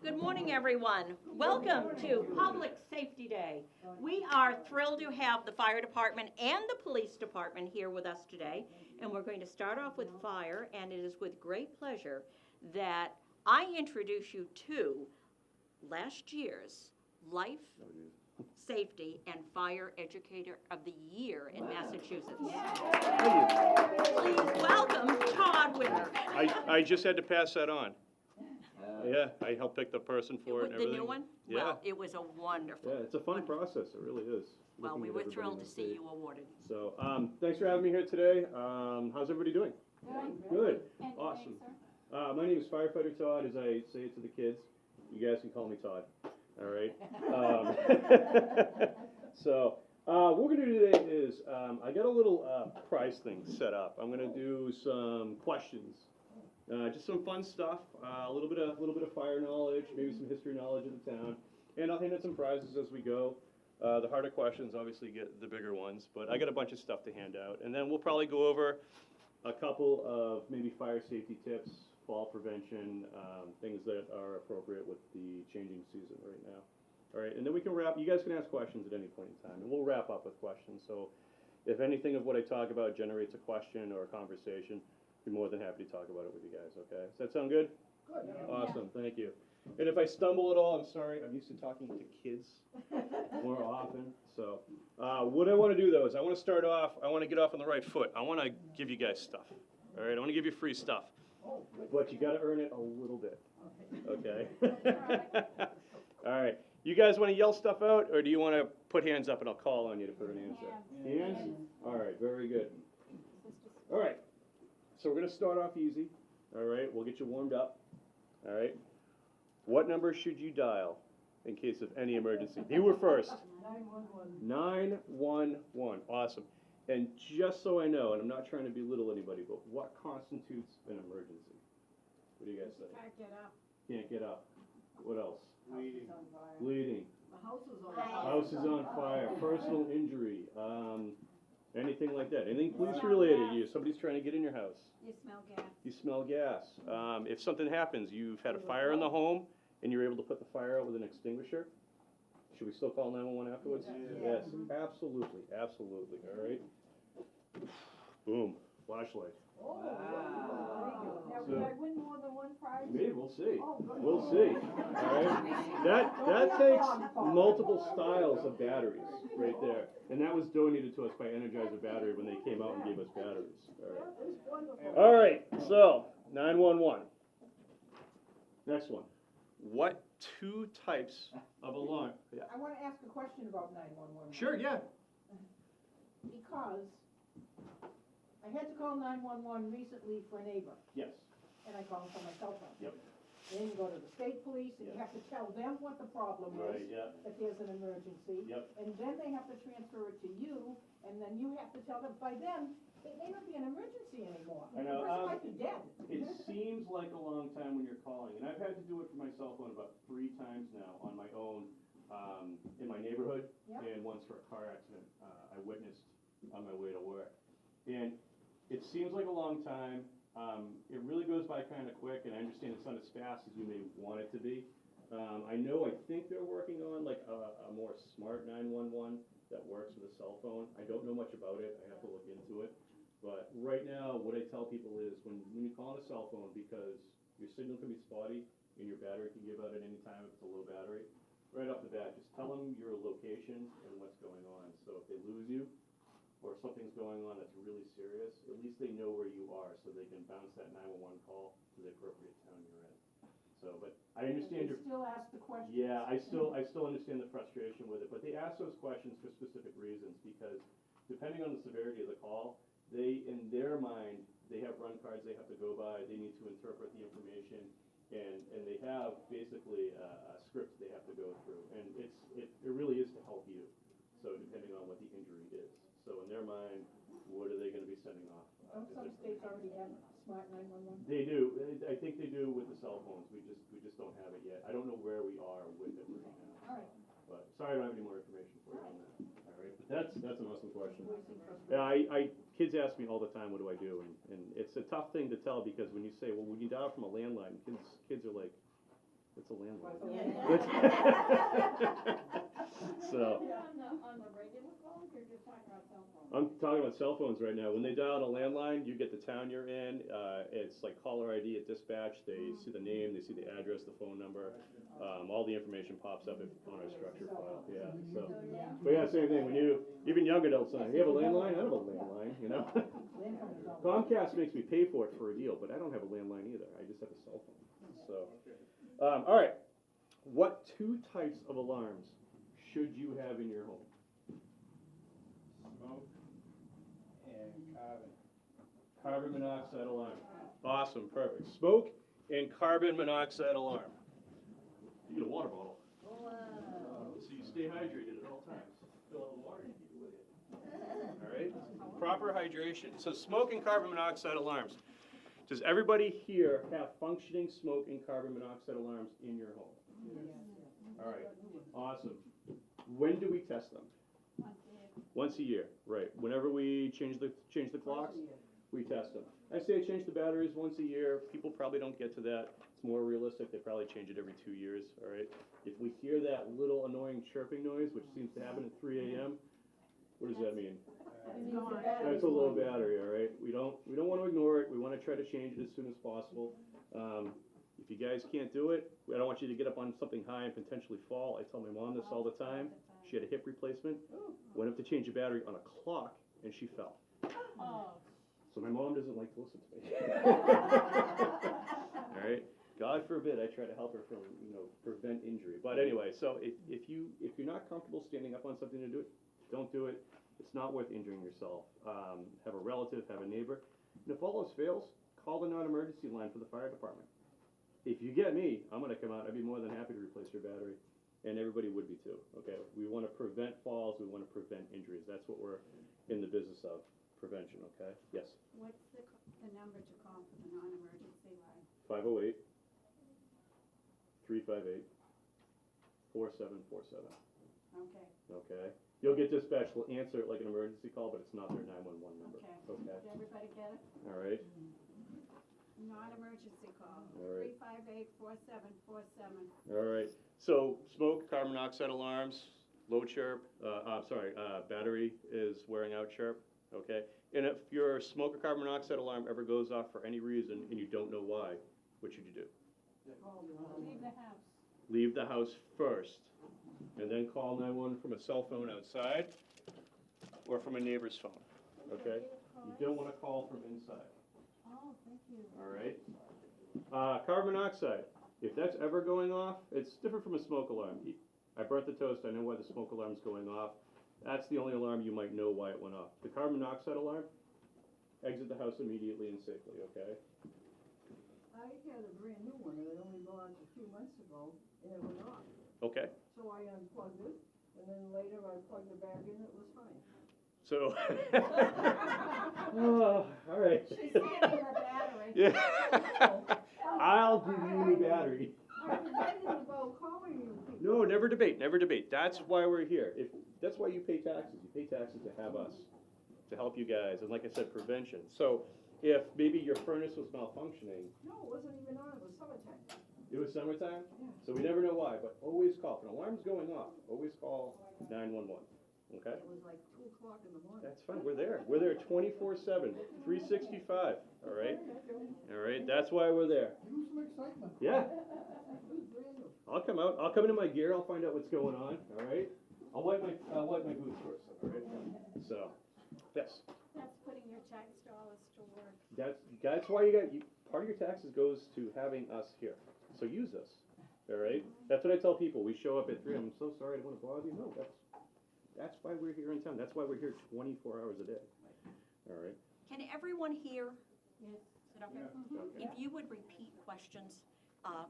Good morning, everyone. Welcome to Public Safety Day. We are thrilled to have the fire department and the police department here with us today. And we're going to start off with fire, and it is with great pleasure that I introduce you to last year's Life, Safety, and Fire Educator of the Year in Massachusetts. Please welcome Todd Whitmer. I just had to pass that on. Yeah, I helped pick the person for it and everything. The new one? Yeah. Well, it was a wonderful. Yeah, it's a fun process, it really is. Well, we were thrilled to see you awarded. So, thanks for having me here today. How's everybody doing? Good. Awesome. My name is Firefighter Todd, as I say it to the kids. You guys can call me Todd. All right. So, what we're going to do today is, I got a little prize thing set up. I'm going to do some questions. Just some fun stuff, a little bit of fire knowledge, maybe some history knowledge of the town, and I'll hand out some prizes as we go. The harder questions obviously get the bigger ones, but I got a bunch of stuff to hand out, and then we'll probably go over a couple of maybe fire safety tips, fall prevention, things that are appropriate with the changing season right now. All right, and then we can wrap. You guys can ask questions at any point in time, and we'll wrap up with questions. So, if anything of what I talk about generates a question or a conversation, be more than happy to talk about it with you guys, okay? Does that sound good? Good. Awesome, thank you. And if I stumble at all, I'm sorry. I'm used to talking to kids more often. So what I want to do, though, is I want to start off, I want to get off on the right foot. I want to give you guys stuff, all right? I want to give you free stuff. But you got to earn it a little bit, okay? All right. You guys want to yell stuff out, or do you want to put hands up and I'll call on you to put an answer? Hands? All right, very good. All right. So we're going to start off easy, all right? We'll get you warmed up, all right? What number should you dial in case of any emergency? You were first. 911. 911, awesome. And just so I know, and I'm not trying to belittle anybody, but what constitutes an emergency? What do you guys say? Can't get up. Can't get up. What else? Bleeding. Bleeding. The house is on fire. House is on fire. Personal injury. Anything like that. Anything police related. Somebody's trying to get in your house. You smell gas. You smell gas. If something happens, you've had a fire in the home, and you're able to put the fire out with an extinguisher, should we still call 911 afterwards? Yeah. Yes, absolutely, absolutely, all right? Boom, flashlight. Oh, wow. Now, So- did I win more than one prize? Maybe, we'll see. Oh, good. We'll see, all right? That takes multiple styles of batteries right there. And that was donated to us by Energizer Battery when they came out and gave us batteries, all right? That was wonderful. All right, so 911. Next one. What two types of alarm? Yeah. I want to ask a question about 911. Sure, yeah. Because I had to call 911 recently for a neighbor, Yes. and I called from my cell phone. Yep. Then you go to the state police, and you Yeah. have to tell them what the problem Right, is, yeah. that there's an emergency. Yep. And then they have to transfer it to you, and then you have to tell them, by then, it may not be an emergency anymore. I know, The person might be dead. It seems like a long time when you're calling, and I've had to do it for my cell phone about 3 times now on my own, in my neighborhood, Yep. and once for a car accident I witnessed on my way to work. And it seems like a long time. It really goes by kind of quick, and I understand it's not as fast as you may want it to be. I think they're working on like a more smart 911 that works with a cell phone. I don't know much about it. I have to look into it. But right now, what I tell people is when you call on a cell phone, because your signal can be spotty and your battery can give out at any time if it's a low battery, right off the bat, just tell them your location and what's going on. So if they lose you or something's going on that's really serious, at least they know where you are so they can bounce that 911 call to the appropriate town you're in. So, but I understand They your... still ask the question. Yeah, I still understand the frustration with it, but they ask those questions for specific reasons because depending on the severity of the call, they, in their mind, they have run cards they have to go by, they need to interpret the information, and they have basically a script they have to go through, and it really is to help you, so depending on what the injury is. So in their mind, what are they going to be sending off? Don't some states already have smart 911? They do. I think they do with the cell phones. We just don't have it yet. I don't know where we are with it right now. All right. But sorry, I don't have any more information for you on that. All right. But that's an awesome question. Yeah, kids ask me all the time, what do I do? And it's a tough thing to tell because when you say, well, when you dial from a landline, kids are like, It's a landline. Yeah. So, On the regular phones, you're just talking about cell phones? I'm talking about cell phones right now. When they dial a landline, you get the town you're in. It's like caller ID at dispatch. They see the name, they see the address, the phone number. All the information pops up on our structure file. Yeah. So, but yeah, same thing. When even young adults say, "You have a landline?" I don't have a landline. You know. Comcast makes me pay for it for a deal, but I don't have a landline either. I just have a cell phone. So, all right. What 2 types of alarms should you have in your home? Smoke and carbon. Carbon monoxide alarm. Awesome, perfect. Smoke and carbon monoxide alarm. You get a water bottle. So you stay hydrated at all times. Fill out the water and keep it with you. All right? Proper hydration. So smoke and carbon monoxide alarms. Does everybody here have functioning smoke and carbon monoxide alarms in your home? All right, awesome. When do we test them? Once a year, right. Whenever we change the clocks, we test them. I say change the batteries once a year. People probably don't get to that. It's more realistic. They probably change it every 2 years, all right? If we hear that little annoying chirping noise, which seems to happen at 3 a.m., what does that mean? That's a low battery, all right? We don't want to ignore it. We want to try to change it as soon as possible. If you guys can't do it, I don't want you to get up on something high and potentially fall. I tell my mom this all the time. She had a hip replacement, went up to change a battery on a clock, and she fell. So my mom doesn't like to listen to me. All right? God forbid I try to help her from, prevent injury. But anyway, so if you're not comfortable standing up on something to do it, don't do it. It's not worth injuring yourself. Have a relative, have a neighbor. And if all else fails, call the non-emergency line for the fire department. If you get me, I'm going to come out. I'd be more than happy to replace your battery. And everybody would be too, okay? We want to prevent falls. We want to prevent injuries. That's what we're in the business of, prevention, okay? Yes? What's the number to call for the non-emergency line? 508 358 4747. Okay, Okay? You'll get dispatched. We'll answer it like an emergency call, but it's not their 911 number. okay. Okay? Did everybody get it? All right? Non-emergency call, All right. 358-4747. All right. So smoke, carbon monoxide alarms, low chirp, battery is wearing out chirp, okay? And if your smoke or carbon monoxide alarm ever goes off for any reason and you don't know why, what should you do? Leave the house. Leave the house first, and then call 911 from a cell phone outside or from a neighbor's phone, okay? You don't want to call from inside. Oh, thank you. All right. Carbon monoxide. If that's ever going off, it's different from a smoke alarm. I burnt the toast. I know why the smoke alarm's going off. That's the only alarm you might know why it went off. The carbon monoxide alarm, exit the house immediately and safely, okay? I had a brand new one, it only launched a few months ago, and it went off. Okay. So I unplugged it, and then later I plugged it back in, it was fine. So, oh, all right. She's saving her battery. Yeah. I'll give you a new battery. I was ready to go calling you people. No, never debate, never debate. That's why we're here. That's why you pay taxes. You pay taxes to have us, to help you guys, and like I said, prevention. So if maybe your furnace was malfunctioning, No, it wasn't even on, it was summertime. it was summertime, Yeah. so we never know why, but always call. If an alarm's going off, always call 911, okay? It was like 2 o'clock in the morning. That's fine, we're there. We're there 24/7, 365, all right? All right, that's why we're there. Give some excitement. Yeah, It was brand new. I'll come out, I'll come into my gear, I'll find out what's going on, all right? I'll wipe my boots first, all right? So, yes, That's putting your tax dollars to work. that's why part of your taxes goes to having us here, so use us, all right? That's what I tell people, we show up at 3, I'm so sorry, I don't want to bother you, no, that's why we're here in town, that's why we're here 24 hours a day, all right? Can everyone hear? Yes. Is it okay? Okay. If you would repeat questions,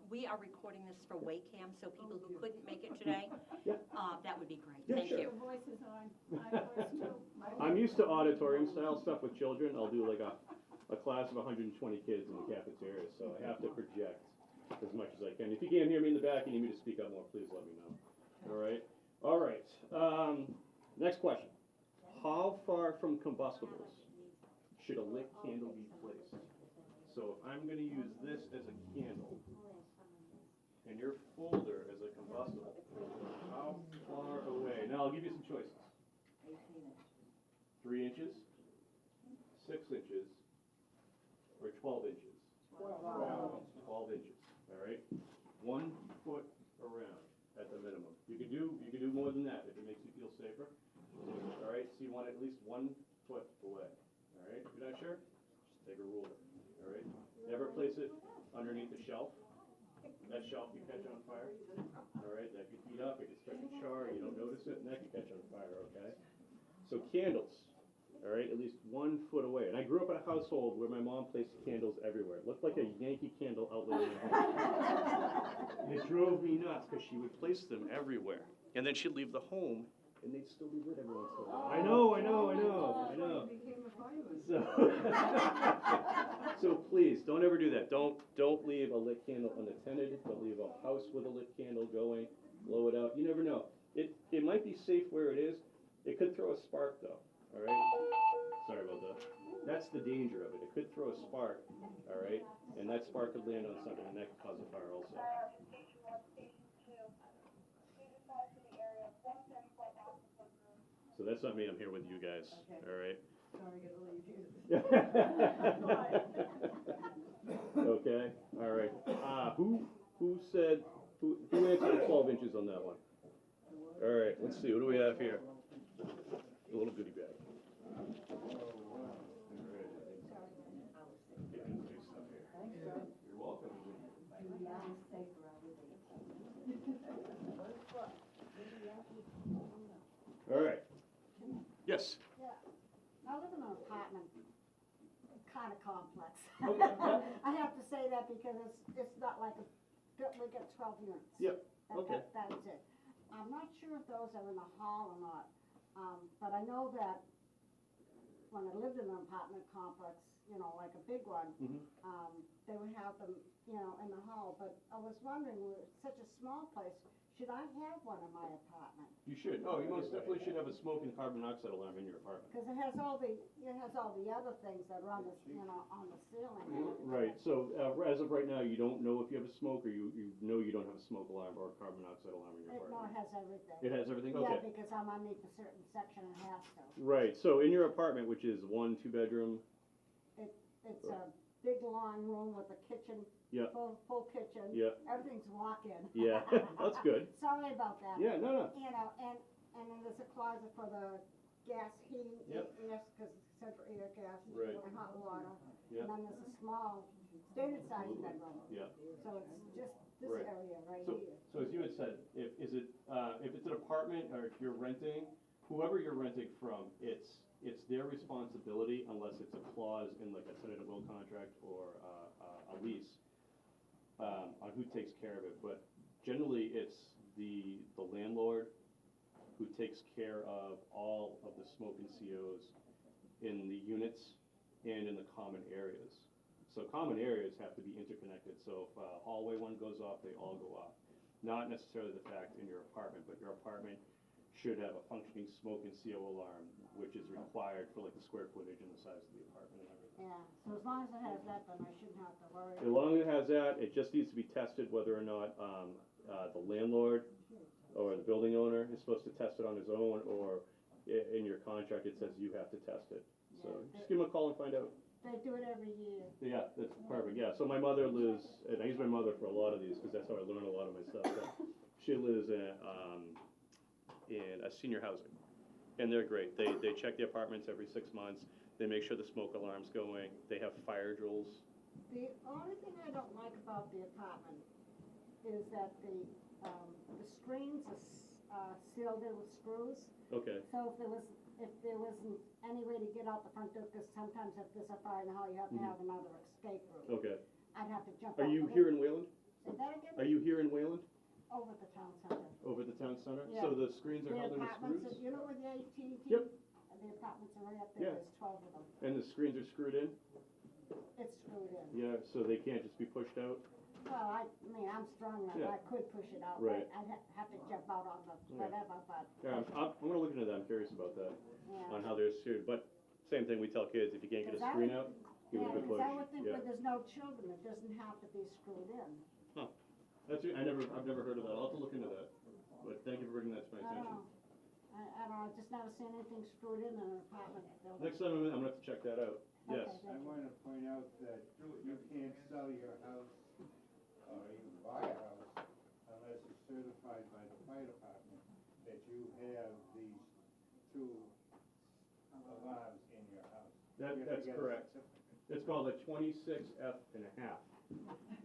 we are recording this for Waycam, so people who couldn't make it today, Yeah. that would be great. Yeah, Thank sure. you. Your voice is on. My voice too. I'm used to auditorium style stuff with children. I'll do like a class of 120 kids in the cafeteria, so I have to project as much as I can. If you can't hear me in the back and you need me to speak up more, please let me know. All right? All right. Next question. How far from combustibles should a lit candle be placed? So if I'm going to use this as a candle, and your folder is a combustible, how far away? Now, I'll give you some choices. 3 inches, 6 inches, or 12 inches? 12 inches, all right? 1 foot around at the minimum. You could do more than that if it makes you feel safer. All right, so you want at least 1 foot away, all right? If you're not sure, just take a ruler, all right? Never place it underneath the shelf. That shelf you catch on fire, all right? That could heat up, it could start to char, you don't notice it, and that could catch on fire, okay? So candles, all right, at least 1 foot away. And I grew up in a household where my mom placed candles everywhere. It looked like a Yankee candle outlet in the house. And it drove me nuts because she would place them everywhere. And then she'd leave the home, and they'd still be lit every once in a while. I know. Became a fireman. So please, don't ever do that. Don't leave a lit candle unattended. Don't leave a house with a lit candle going. Blow it out. You never know. It might be safe where it is. It could throw a spark though. All right. Sorry about that. That's the danger of it. It could throw a spark. All right. And that spark could land on something, and that could cause a fire also. So that's not me. I'm here with you guys. Okay. All right. Sorry, I gotta leave you. Okay, all right. Who answered the 12 inches on that one? All right, let's see, what do we have here? A little goodie bag. All right. Getting new stuff here. You're welcome. All right. Yes. Yeah, I live in an apartment, kind of complex. Okay, yeah. I have to say that because it's not like we got 12 units. Yep, okay. That's it. I'm not sure if those are in the hall or not, but I know that when I lived in an apartment complex, you know, like a big one, Mhm. they would have them, you know, in the hall, but I was wondering, with such a small place, should I have one in my apartment? You should. Oh, you most definitely should have a smoke and carbon monoxide alarm in your apartment. Because it has all the other things that are on the, you know, on the ceiling. and everything. Right, so as of right now, you don't know if you have a smoke, or you know you don't have a smoke alarm or a carbon monoxide alarm in your No, it apartment? has everything. It has everything? Yeah, Okay. because I'm underneath a certain section and has to. Right, so in your apartment, which is 1 2-bedroom, It's a big long room with a kitchen, Yeah. full kitchen. Yeah. Everything's walk-in. Yeah, that's good. Sorry about that. Yeah, no. You know, and then there's a closet for the gas heating, Yep. yes, because it's central air gas Right. and hot water. Yeah. And then there's a small, standard size bedroom. Yeah. So it's just this Right. area right So, here. so as you had said, if it's an apartment, or if you're renting, whoever you're renting from, it's their responsibility, unless it's a clause in like a tenant at will contract or a lease, on who takes care of it. But generally, it's the landlord who takes care of all of the smoke and COs in the units and in the common areas. So common areas have to be interconnected, so if hallway one goes off, they all go off. Not necessarily the fact in your apartment, but your apartment should have a functioning smoke and CO alarm, which is required for like the square footage and the size of the apartment and everything. Yeah, so as long as it has that, then I shouldn't have to worry. As long as it has that, it just needs to be tested whether or not the landlord or the building owner is supposed to test it on his own, or in your contract it says you have to test it. So just give them a call and find out. They do it every year. Yeah, that's perfect, yeah. So my mother lives, and I use my mother for a lot of these, because that's how I learn a lot of my stuff. So she lives in a senior housing, and they're great. They check the apartments every 6 months. They make sure the smoke alarm's going. They have fire drills. The only thing I don't like about the apartment is that the screens are sealed in with screws. Okay, So if there wasn't any way to get out the front door, because sometimes if there's a fire in the hall, you have to have another escape room. okay. I'd have to jump Are out. you here in Wayland? Say that again? Are you here in Wayland? Over at the town center. Over at the town center? Yeah. So the screens are The held in with apartments, screws? you know where the AT&T? Yep. The apartments are right up Yeah. there, there's 12 of them. And the screens are screwed in? It's screwed in. Yeah, so they can't just be pushed out? Well, I mean, I'm strong enough, Yeah. I could push it out, Right. but I'd have to jump out on the Yeah. whatever, but, Yeah, I'm gonna look into that. I'm curious about that, on yeah. how they're screwed. But same thing we tell kids, if you can't get a Is that screen what- out, give it a Yeah, good because push. I would think Yeah. where there's no children, it doesn't have to be screwed in. I've never heard of that. I'll have to look into that. But thank you for bringing that to my I don't attention. know. I don't know, I've just never seen anything screwed in an apartment building. Next time I'm gonna have to check that out. Yes. Okay, I thank you. wanna point out that you can't sell your house or even buy a house unless it's certified by the fire department that you have these two alarms in your house. You have to That's get a correct. certificate. It's called a 26F&a-half.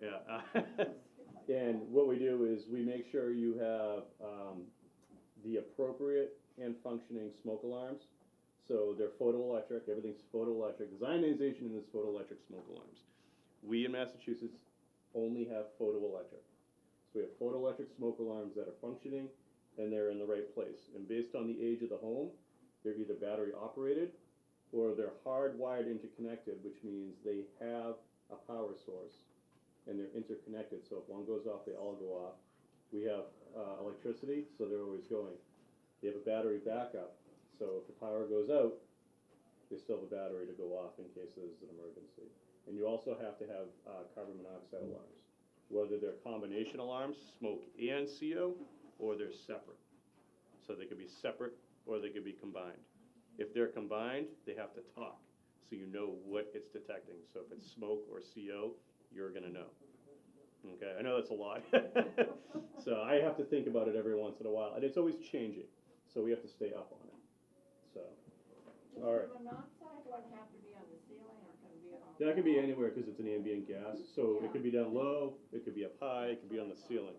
Yeah. And what we do is we make sure you have the appropriate and functioning smoke alarms. So they're photoelectric, everything's photoelectric. Designization is photoelectric smoke alarms. We in Massachusetts only have photoelectric. So we have photoelectric smoke alarms that are functioning and they're in the right place. And based on the age of the home, they're either battery operated or they're hardwired interconnected, which means they have a power source and they're interconnected. So if one goes off, they all go off. We have electricity, so they're always going. They have a battery backup. So if the power goes out, they still have a battery to go off in case there's an emergency. And you also have to have carbon monoxide alarms, whether they're combination alarms, smoke and CO, or they're separate. So they could be separate or they could be combined. If they're combined, they have to talk, so you know what it's detecting. So if it's smoke or CO, you're gonna know. Okay, I know that's a lot. So I have to think about it every once in a while, and it's always changing, so we have to stay up on it. So, all right. Does the monoxide one have to be on the ceiling or can it be on? That could be anywhere because it's an ambient gas. So it could be down low, it could be up high, it could be on the ceiling.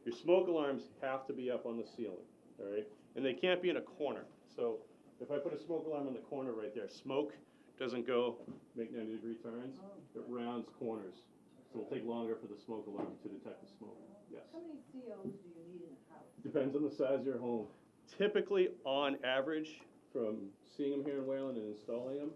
Your smoke alarms have to be up on the ceiling, all right? And they can't be in a corner. So if I put a smoke alarm in the corner right there, smoke doesn't go make 90-degree turns, it rounds corners. So it'll take longer for the smoke alarm to detect the smoke. Yes. How many COs do you need in a house? Depends on the size of your home. Typically, on average, from seeing them here in Wayland and installing them,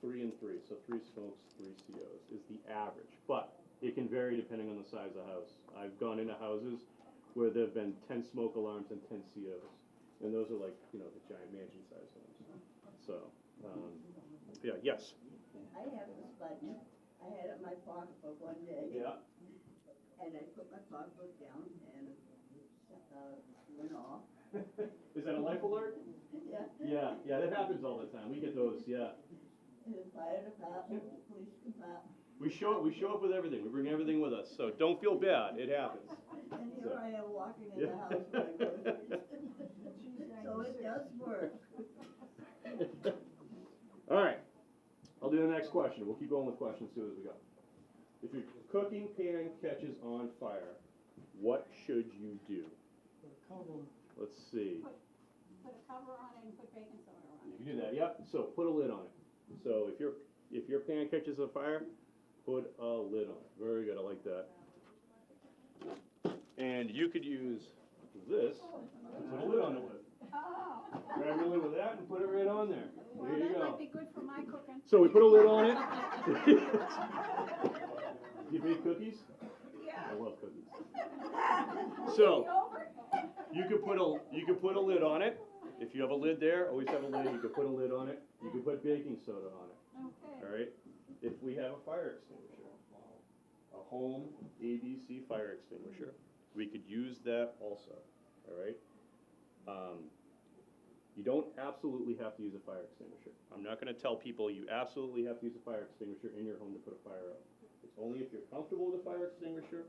3 and 3. So 3 smokes, 3 COs is the average. But it can vary depending on the size of the house. I've gone into houses where there have been 10 smoke alarms and 10 COs. And those are like, you know, the giant mansion size homes. So, yeah, yes. I have this button, I had it in my pocketbook one day. Yeah. And I put my pocketbook down and went off. Is that a life alert? Yeah. Yeah, that happens all the time. We get those, yeah. And the fire department, the police department, We show up with everything. We bring everything with us. So don't feel bad. It happens. and here I am walking in the house with my groceries. So it does work. All right. I'll do the next question. We'll keep going with questions too as we go. If your cooking pan catches on fire, what should you do? Let's see. Put a cover on it and put baking soda on You can do that. Yep. So put a lid on it. So if your pan catches on fire, put a lid on it. Very good. I like that. And you could use this to put a lid on it with. Oh, Grab your lid with that and put it right on there. well, There you that go. might be good for my cooking. So we put a lid on it. You make cookies? Yeah. I love cookies. So you could put a lid on it. If you have a lid there, always have a lid. You could put a lid on it. You could put baking soda on it. Okay. All right. If we have a fire extinguisher, a home ABC fire extinguisher, we could use that also. All right. You don't absolutely have to use a fire extinguisher. I'm not going to tell people you absolutely have to use a fire extinguisher in your home to put a fire out. It's only if you're comfortable with a fire extinguisher,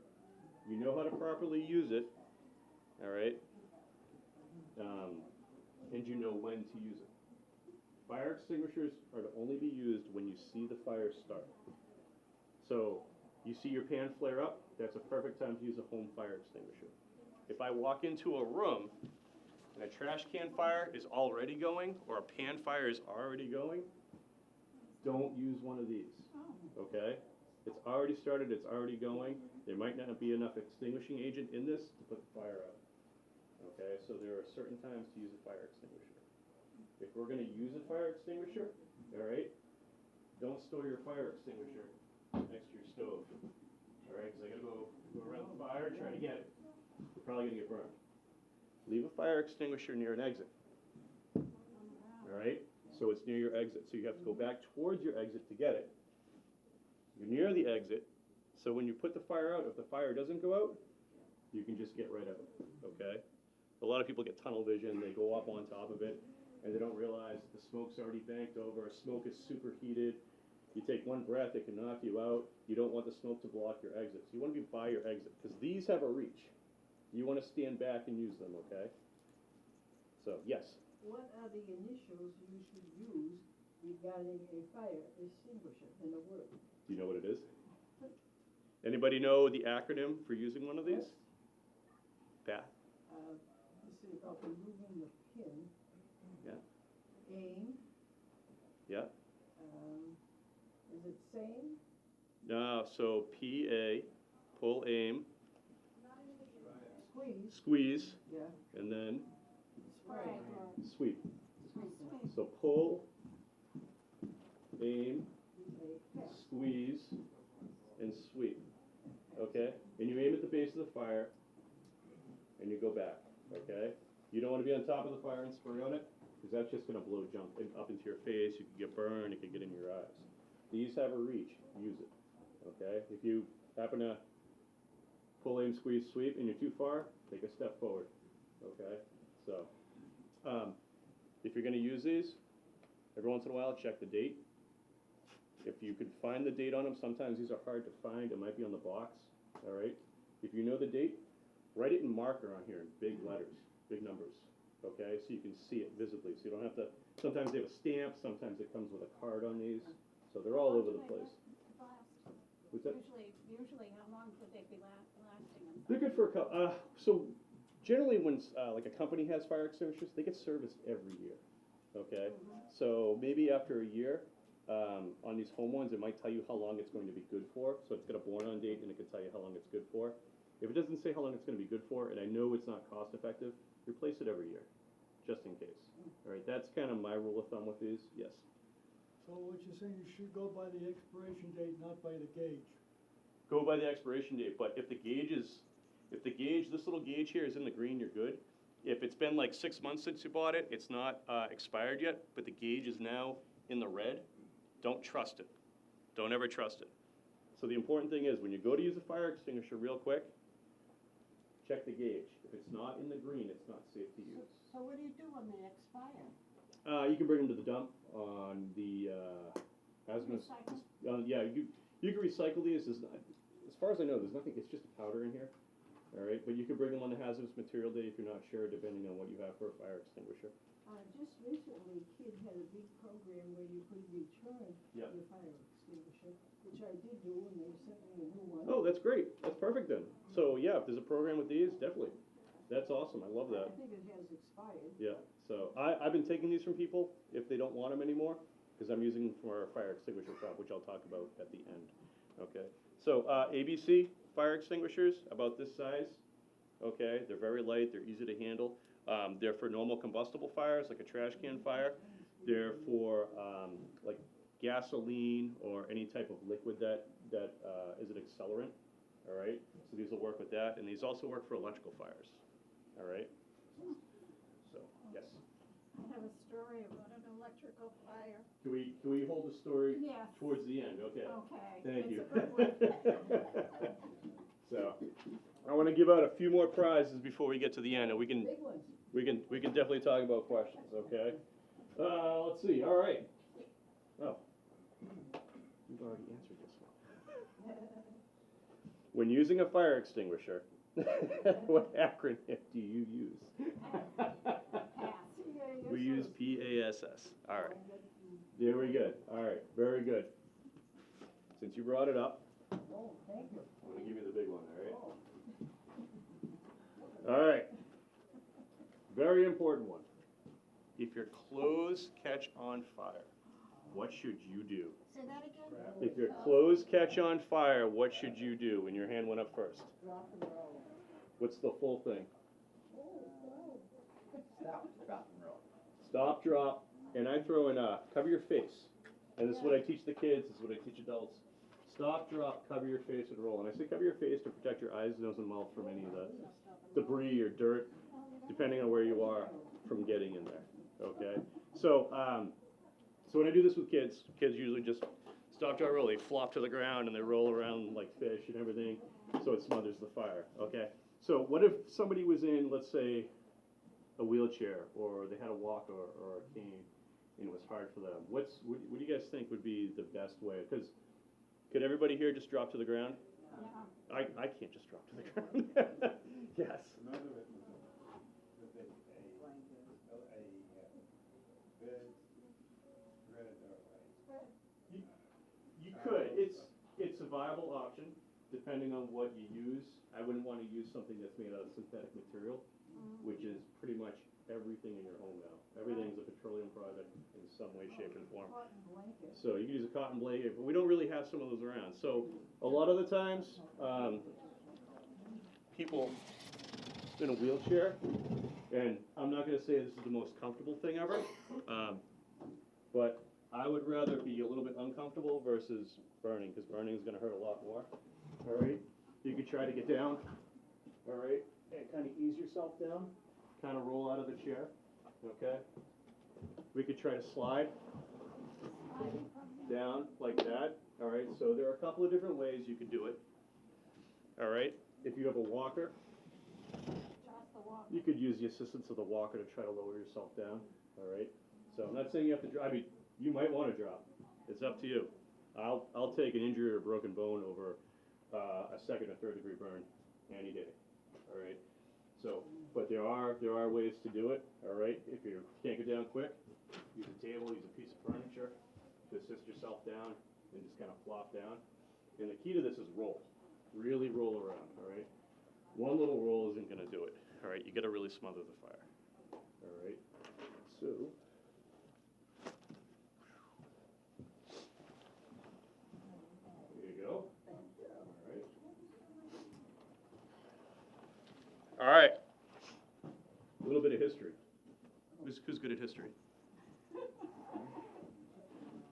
you know how to properly use it, all right, and you know when to use it. Fire extinguishers are to only be used when you see the fire start. So you see your pan flare up, that's a perfect time to use a home fire extinguisher. If I walk into a room and a trash can fire is already going, or a pan fire is already going, don't use one of these, okay? It's already started, it's already going. There might not be enough extinguishing agent in this to put the fire out, okay? So there are certain times to use a fire extinguisher. If we're gonna use a fire extinguisher, all right, don't store your fire extinguisher next to your stove, all right? Because I gotta go around the fire, try to get it. You're probably gonna get burned. Leave a fire extinguisher near an exit. All right? So it's near your exit. So you have to go back towards your exit to get it. You're near the exit. So when you put the fire out, if the fire doesn't go out, you can just get rid of it, okay? A lot of people get tunnel vision, they go up on top of it, and they don't realize the smoke's already banked over, smoke is superheated. You take one breath, it can knock you out. You don't want the smoke to block your exits. You want to be by your exit, because these have a reach. You want to stand back and use them, okay? So, yes. What are the initials you should use regarding a fire extinguisher in a word? Do you know what it is? Anybody know the acronym for using one of these? Pat? This is about removing the pin. Yeah. Aim, Yeah? is it same? No, so PA, pull, aim, Squeeze, squeeze, yeah, and then spray. sweep. So pull, aim, squeeze, and sweep. Okay? And you aim at the base of the fire, and you go back. Okay? You don't want to be on top of the fire and spray on it, because that's just going to blow junk up into your face. You can get burned. It can get in your eyes. These have a reach. Use it. Okay? If you happen to pull, aim, squeeze, sweep, and you're too far, take a step forward. Okay? So, if you're going to use these, every once in a while, check the date. If you could find the date on them, sometimes these are hard to find. It might be on the box. All right? If you know the date, write it in marker on here in big letters, big numbers. Okay? So you can see it visibly. So you don't have to, sometimes they have a stamp, sometimes it comes with a card on these. So they're all over the place. What's that? Usually, how long could they be lasting? They're good for a couple. So generally, when like a company has fire extinguishers, they get serviced every year. Okay, so maybe after a year, on these home ones, it might tell you how long it's going to be good for. So it's got a born-on date, and it can tell you how long it's good for. If it doesn't say how long it's going to be good for, and I know it's not cost-effective, replace it every year, just in case. All right, that's kind of my rule of thumb with these. Yes. So what you're saying, you should go by the expiration date, not by the gauge? Go by the expiration date, but if the gauge, this little gauge here is in the green, you're good. If it's been like 6 months since you bought it, it's not expired yet, but the gauge is now in the red, don't trust it. Don't ever trust it. So the important thing is, when you go to use a fire extinguisher real quick, check the gauge. If it's not in the green, it's not safe to use. So what do you do when they expire? You can bring them to the dump on the hazardous. Recycle? Yeah, you can recycle these. As far as I know, there's nothing. It's just a powder in here. All right, but you can bring them on the hazardous material day if you're not sure, depending on what you have for a fire extinguisher. Just recently, KID had a big program where you could return Yeah. your fire extinguisher, which I did do, and they sent me a new one. Oh, that's great. That's perfect then. So yeah, if there's a program with these, definitely. That's awesome. I love that. I think it has expired. Yeah. So I've been taking these from people if they don't want them anymore, because I'm using them for our fire extinguisher shop, which I'll talk about at the end. Okay. So ABC fire extinguishers, about this size. Okay. They're very light. They're easy to handle. They're for normal combustible fires, like a trash can fire. They're for like gasoline or any type of liquid that is an accelerant. All right. So these will work with that, and these also work for electrical fires. All right. So yes. I have a story about an electrical fire. Can we hold the story Yes. towards the end? Okay. Okay. Thank you. It's a good one. So, I want to give out a few more prizes before we get to the end, and we can Big ones. we can definitely talk about questions. Okay. Let's see. All right. Oh, you've already answered this one. When using a fire extinguisher, what acronym do you use? We use PASS. All right. Very good. All right. Very good. Since you brought it up, Oh, thank you. I'm going to give you the big one, all right? All right. Very important one. If your clothes catch on fire, what should you do? Say that again? If your clothes catch on fire, what should you do when your hand went up first? Drop and roll. What's the full thing? Stop, drop, and roll. Stop, drop, and I throw in cover your face. And this is what I teach the kids, this is what I teach adults. Stop, drop, cover your face, and roll. And I say cover your face to protect your eyes, nose, and mouth from any of the debris or dirt, depending on where you are, from getting in there. Okay? So, so when I do this with kids usually just stop, drop, roll. They flop to the ground and they roll around like fish and everything, so it smothers the fire. Okay? So what if somebody was in, let's say, a wheelchair, or they had a walker or a cane, and it was hard for them? What do you guys think would be the best way? Because could everybody here just drop to the ground? Yeah. I can't just drop to the ground. Yes. None of it with a bed, spread or like. You could. It's a viable option, depending on what you use. I wouldn't want to use something that's made out of synthetic material, which is pretty much everything in your home now. Everything's a petroleum product in some way, shape, and form. Cotton blanket. So you can use a cotton blanket, but we don't really have some of those around. So a lot of the times, people in a wheelchair, and I'm not going to say this is the most comfortable thing ever, but I would rather be a little bit uncomfortable versus burning, because burning is going to hurt a lot more. All right, you could try to get down. All right, and kind of ease yourself down, kind of roll out of the chair. Okay, we could try to slide down like that. All right, so there are a couple of different ways you could do it. All right, if you have a walker, you could use the assistance of the walker to try to lower yourself down. All right, so I'm not saying you have to drop. I mean, you might want to drop. It's up to you. I'll take an injury or a broken bone over a second or third degree burn any day. All right. So, but there are ways to do it. All right. If you can't get down quick, use a table, use a piece of furniture to assist yourself down, and just kind of flop down. And the key to this is roll. Really roll around. All right. One little roll isn't going to do it. All right. You got to really smother the fire. All right. So. All right. A little bit of history. Who's good at history?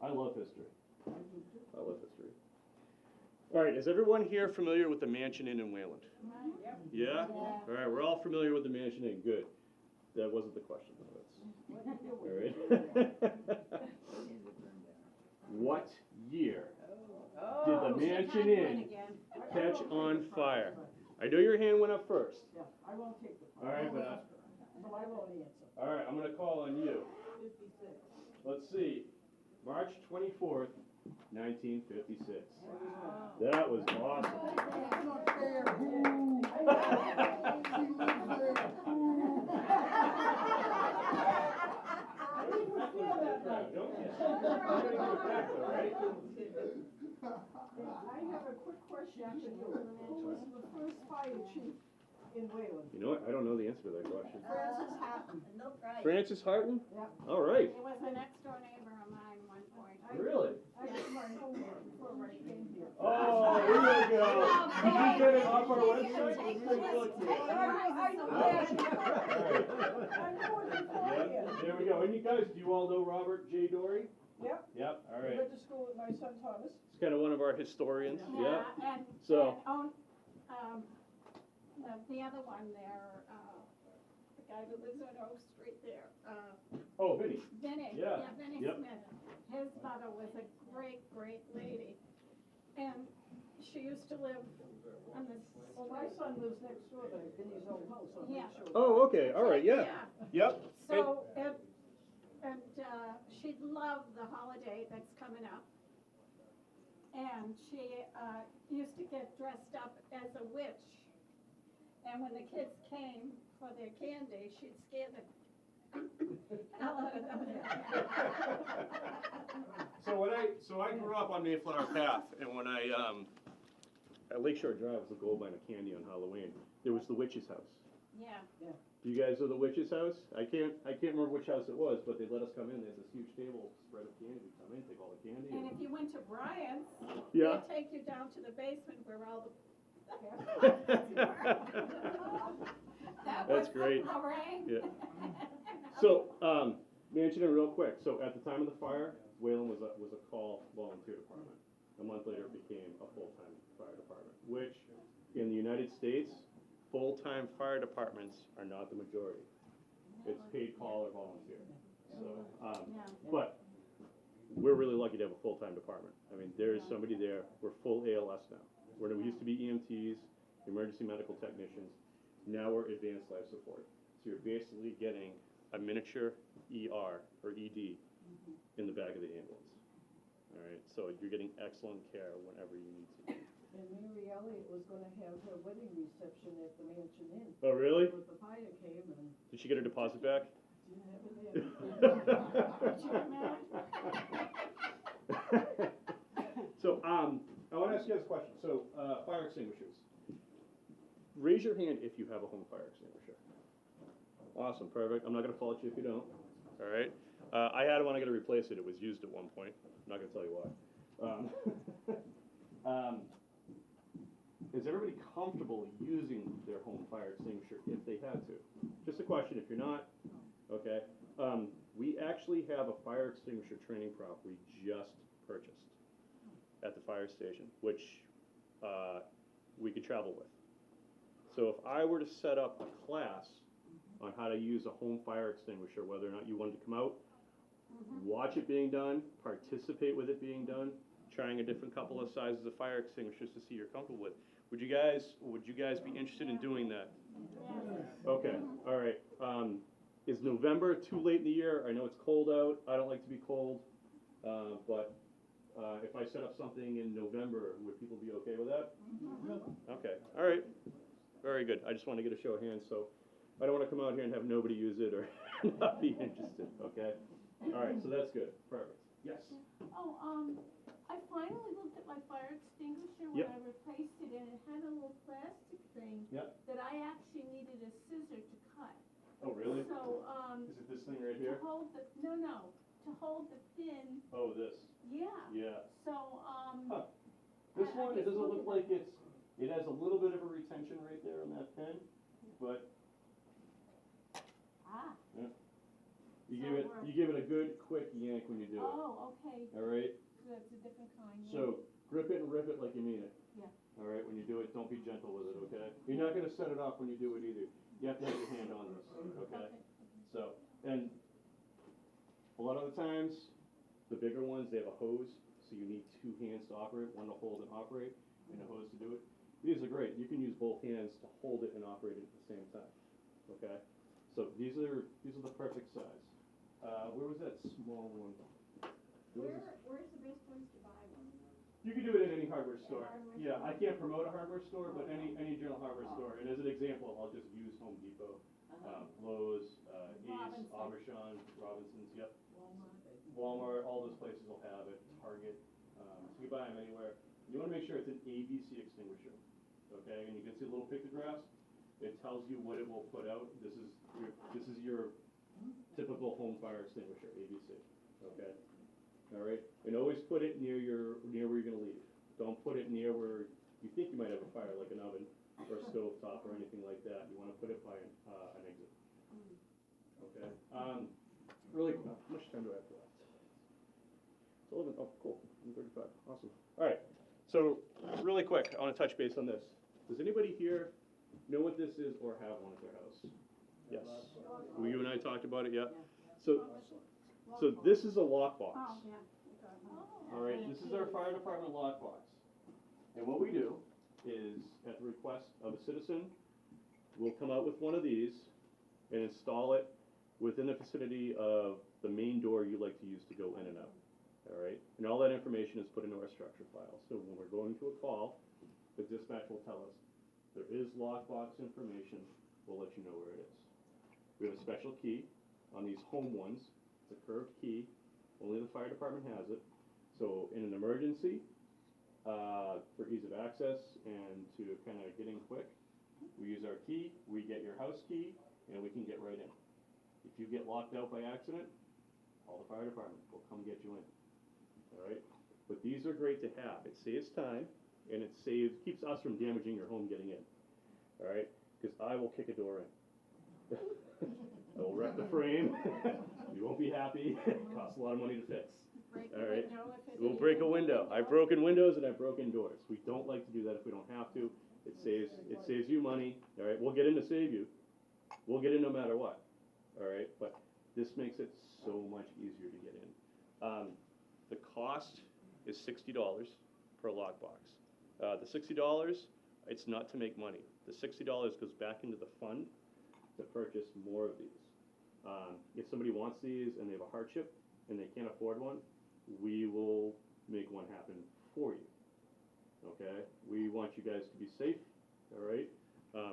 I love history. I love history. All right, is everyone here familiar with the Mansion Inn in Wayland? Yeah? All right, we're all familiar with the Mansion Inn. Good. That wasn't the question, though. All right. What year did the Mansion Inn catch on fire? I know your hand went up first. Yeah, I won't take the. All right, but So I won't answer. all right, I'm gonna call on you. 56. Let's see, March 24th, 1956. That was awesome. That's not fair, boo. She lives there, boo. I didn't feel that night. Don't get I'm gonna go back though, right? I have a quick question for you. Who was the first fire chief in Wayland? You know what? I don't know the answer to that question. Francis Hatton. No price. Francis Harton? Yep. All right. It was a next door neighbor of mine one point. Really? I did my homework before I came here. Oh, here you go. Did you get it off our website? I know it before Yeah, here. there we go. And you guys, do you all know Robert J. Dory? Yep. Yep, all I right. went to school with my son Thomas. He's kind of one of our historians. Yeah, Yep. and, So- the other one there, the guy who lives on Oak Street there, Oh, Vinny. Vinny, Yeah, Vinny yep. Smith. His mother was a great, great lady. And she used to live on this. Well, my son lives next door to Vinnie's old house on Lake Yeah. Shore. Oh, okay, all right, yeah. Yep. So, she'd love the holiday that's coming up. And she, used to get dressed up as a witch. And when the kids came for their candy, she'd scare the hell out of them. So I grew up on Mayflower Path, and when I at Lakeshore Drive was the gold mine of candy on Halloween. There was the witch's house. Yeah. Do you guys know the witch's house? I can't remember which house it was, but they let us come in. There's this huge table spread of candy. We come in, take all the candy. And if you went to Brian's, Yeah. they'd take you down to the basement where all the. That That's was great. the parade. Yeah. So, mention it real quick. So at the time of the fire, Wayland was a call volunteer department. A month later, it became a full-time fire department, which in the United States, full-time fire departments are not the majority. It's paid call or volunteer. So, but we're really lucky to have a full-time department. I mean, there is somebody there. We're full ALS now. We used to be EMTs, emergency medical technicians. Now we're advanced life support. So you're basically getting a miniature ER or ED in the back of the ambulance. All right, so you're getting excellent care whenever you need to. And Mary Elliott was gonna have her wedding reception at the Mansion Inn. Oh, really? But the fire came and Did she get her deposit back? didn't have it there. So, I want to ask you guys a question. So, fire extinguishers. Raise your hand if you have a home fire extinguisher. Awesome, perfect. I'm not going to fault you if you don't. All right. I had one. I got to replace it. It was used at one point. I'm not going to tell you why. Is everybody comfortable using their home fire extinguisher if they had to? Just a question. If you're not, okay. We actually have a fire extinguisher training prop we just purchased at the fire station, which we could travel with. So if I were to set up a class on how to use a home fire extinguisher, whether or not you wanted to come out, watch it being done, participate with it being done, trying a different couple of sizes of fire extinguishers to see you're comfortable with. Would you guys be interested in doing that? Okay, all right. Is November too late in the year? I know it's cold out. I don't like to be cold, but if I set up something in November, would people be okay with that? Okay, all right. Very good. I just want to get a show of hands, so I don't want to come out here and have nobody use it or not be interested, okay? All right, so that's good. Perfect. Yes? Oh, I finally looked at my fire extinguisher when Yep. I replaced it, and it had a little plastic thing Yep. that I actually needed a scissor to cut. Oh, really? So, Is it this thing right to here? hold the, to hold the pin, Oh, this. yeah. Yeah. So, Huh. This I one, it just doesn't looked look at like it has a little bit of a retention right there on that pin, but you give it a good quick yank when you do it. oh, okay, All right? so that's a different kind. yeah. So grip it and rip it like you mean it. Yeah. All right, when you do it, don't be gentle with it, okay? You're not gonna set it off when you do it either. You have to have your hand on this, okay? So, and a lot of the times, the bigger ones, they have a hose, so you need two hands to operate, one to hold and operate, and a hose to do it. These are great. You can use both hands to hold it and operate it at the same time, okay? So these are the perfect size. Where was that small one? Where's the best place to buy one? You can do it at any hardware store. Yeah, I can't promote a hardware store, but any general hardware store. And as an example, I'll just use Home Depot, Lowe's, Ace, Robinson. Aubercon, Robinsons, yep. Walmart, all those places will have it, Target. So you can buy them anywhere. You wanna make sure it's an ABC extinguisher, okay? And you can see little pictographs. It tells you what it will put out. This is your typical home fire extinguisher, ABC, okay? All right, and always put it near where you're gonna leave. Don't put it near where you think you might have a fire, like an oven or a stove top or anything like that. You wanna put it by an exit. Okay, really, how much time do I have left? It's 11, oh, cool, 1:35, awesome. All right, so really quick, I wanna touch base on this. Does anybody here know what this is or have one at their house? Yes, well, you and I talked about it, yeah? So this is a lockbox. Oh, yeah. All right, this is our fire department lockbox. And what we do is, at the request of a citizen, we'll come out with one of these and install it within the vicinity of the main door you like to use to go in and out. All right, and all that information is put into our structure file. So when we're going to a call, the dispatch will tell us there is lockbox information. We'll let you know where it is. We have a special key on these home ones. It's a curved key. Only the fire department has it. So in an emergency, for ease of access and to kind of get in quick, we use our key, we get your house key, and we can get right in. If you get locked out by accident, call the fire department, we'll come get you in. All right? But these are great to have. It saves time, and it keeps us from damaging your home getting in. All right? Because I will kick a door in. I will wreck the frame. You won't be happy. It costs a lot of money to fix. All right? We'll break a window. I've broken windows and I've broken doors. We don't like to do that if we don't have to. It saves you money. All right? We'll get in to save you. We'll get in no matter what. All right? But this makes it so much easier to get in. The cost is $60 per lockbox. The $60 It's not to make money. The $60 goes back into the fund to purchase more of these. If somebody wants these and they have a hardship and they can't afford one, we will make one happen for you. Okay? We want you guys to be safe, all right?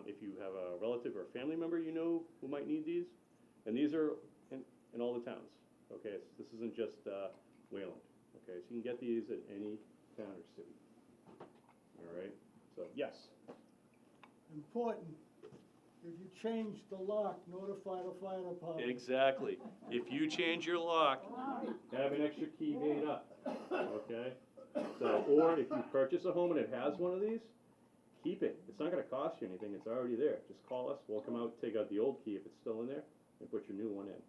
If you have a relative or a family member you know who might need these, and these are in all the towns, okay? This isn't just Wayland, okay? So you can get these at any town or city, all right? So, yes. Important, if you change the lock, notify the fire department. Exactly. If you change your lock, have an extra key made up, okay? So, or if you purchase a home and it has one of these, keep it. It's not gonna cost you anything, it's already there. Just call us, we'll come out, take out the old key if it's still in there, and put your new one in,